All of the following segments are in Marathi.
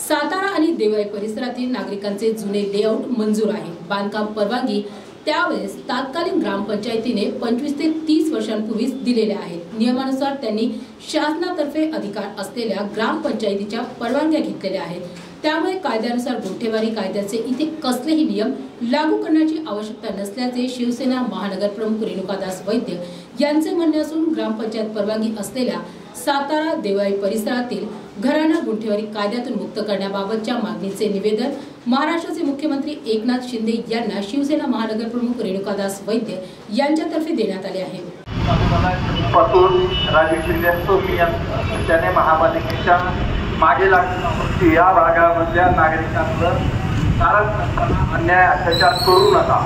सातारा आणि देवळाई परिसरातील नागरिकांचे जुने लेआउट मंजूर आहे। बांधकाम परवानगी त्यावेळेस तात्कालीन ग्रामपंचायतीने 25 ते 30 वर्षांपूर्वीच दिलेल्या आहेत। नियमानुसार त्यांनी शासनातर्फे अधिकार असलेल्या ग्रामपंचायतीच्या परवानग्या घेतलेल्या आहेत। त्यामुळे कायद्यानुसार गुंठेवारी कायद्याचे इथे कसलेही नियम लागू करण्याची आवश्यकता नसल्याचे शिवसेना महानगर प्रमुख रेणुकादास वैद्य यांचे म्हणणे असून ग्रामपंचायत परवानगी असलेल्या सातारा देवळाई परिसरातील घरांना गुंठेवारी कायद्यातून मुक्त करण्याबाबतच्या मागणीचे निवेदन महाराष्ट्राचे मुख्यमंत्री एकनाथ शिंदे यांना शिवसेना महानगर प्रमुख रेणुकादास वैद्य यांच्यातर्फे देण्यात आले आहे। राजू शिंदे त्याने महापालिकेच्या मागे लागून या भागामधल्या नागरिकांवर अन्याय अत्याचार करू नका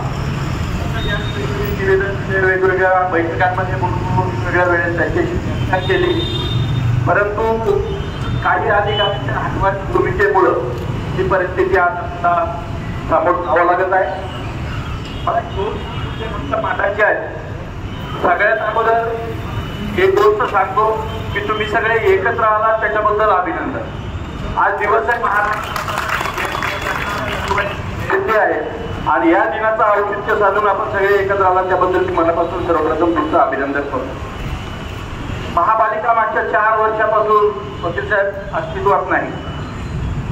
निवेदन वेगवेगळ्या बैठकांमध्ये वेगवेगळ्या वेळेस त्यांच्याशी केली, परंतु काही अधिकाऱ्यांच्या हटवाची भूमिकेमुळे ही परिस्थिती आता समोर जावं लागत आहे। मला मांडायची आहे। सगळ्यात अगोदर एक गोष्ट सांगतो की तुम्ही सगळे एकत्र आला त्याच्याबद्दल अभिनंदन। आज दिवस आहे आहे आणि या दिनाचं औचित्य साधून आपण सगळे एकत्र आला त्याबद्दल मनापासून सर्वप्रथम तुमचं अभिनंदन करतो। महापालिका मागच्या 4 वर्षापासून वकील साहेब अस्तित्वात नाही,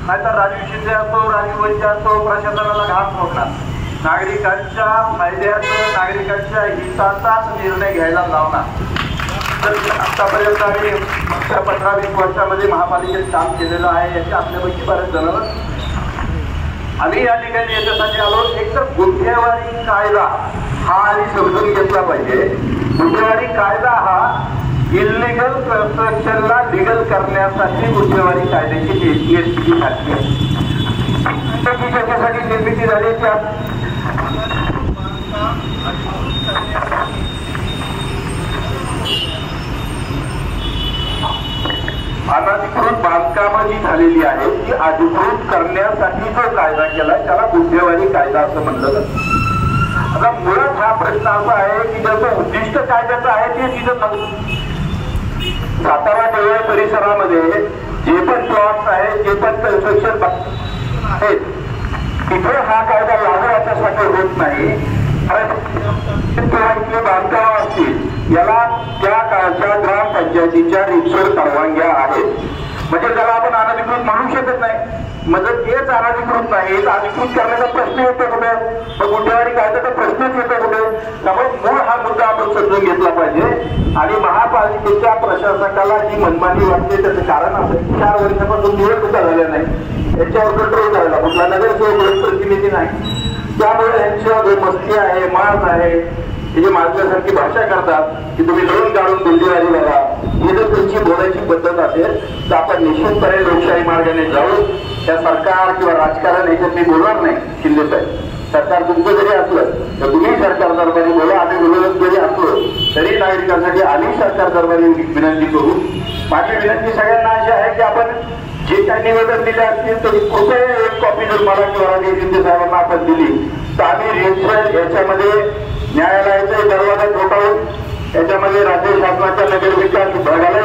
नाहीतर राजू शिंदे असो राजू वैद्य असो प्रशासनाला घात होणार, नागरिकांच्या फायद्याचा नागरिकांच्या हिताचाच निर्णय घ्यायला लावणार। आतापर्यंत आम्ही मागच्या 15-20 वर्षामध्ये महापालिकेत काम केलेलं आहे। याचे आपल्यापैकी बरेच जण आम्ही या ठिकाणी याच्यासाठी आलो। एक तर गुंठेवारी कायदा हा आम्ही समजून घेतला पाहिजे। गुंठेवारी कायदा हा इलिगल कन्स्ट्रक्शनला लीगल करण्यासाठी गुंठेवारी कायद्याची निर्मिती झाली आहे। त्याच्यासाठी निर्मिती झाली त्या अनधिकृत बांधकामं जी झालेली आहे ती अधिकृत करण्यासाठी जो कायदा केलाय त्याला गुंठेवारी कायदा असं म्हणलं जातं। आता मुळात हा प्रश्न असा आहे की ज्याचं उद्दिष्ट कायद्याचं आहे ते तिथं सातारा देवळाई परिसरामध्ये जे पण प्लॉट्स आहेत जे पण कन्स्ट्रक्शन आहेत तिथे हा कायदा लागू याच्यासाठी होत नाही, कारण इथले बांधकाम असतील याला त्या काळच्या ग्रामपंचायतीच्या रितसर परवानग्या आहेत। म्हणजे त्याला आपण अनधिकृत म्हणू शकत नाही। म्हणजे तेच अनधिकृत नाही अधिकृत करण्याचा प्रश्न येतो कुठे, तर गुंठेवारी कायद्याचा प्रश्नच येतो कुठे। त्यामुळे मूळ हा मुद्दा आपण समजून घेतला पाहिजे आणि महापालिकेच्या प्रशासकाला जी मनमानी वाटते त्याचं कारण असं 4 वर्षापासून निवडणुका झाल्या नाही, याच्यावर कंट्रोल करायला कुठला नगरसेवक प्रतिनिधी नाही। त्यामुळे यांच्या जो मस्ती आहे माज आहे हे जे माजल्यासारखी भाषा करतात की तुम्ही लोन काढून गुंठेवारी बघा, ही जर तुमची बोलायची पद्धत असेल तर आपण निश्चितपणे लोकशाही मार्गाने जाऊ। त्या सरकार किंवा राजकारण ह्याच्यात मी बोलणार नाही। शिंदे साहेब सरकार तुमचं जरी असलं तर तुम्ही सरकार दरबारी बोला, आम्ही विरोधक जरी असलो तरी नागरिकांसाठी आम्ही सरकार दरबारी विनंती करू। माझी विनंती सगळ्यांना अशी आहे की आपण जे काही निवेदन दिले असतील तरी कृपया एक कॉपी जर मला किंवा शिंदे साहेबांना आपण दिली तर आम्ही याच्यामध्ये न्यायालयाचा दरवाजा ठोठावून याच्यामध्ये राज्य शासनाच्या नगर विकास विभागाला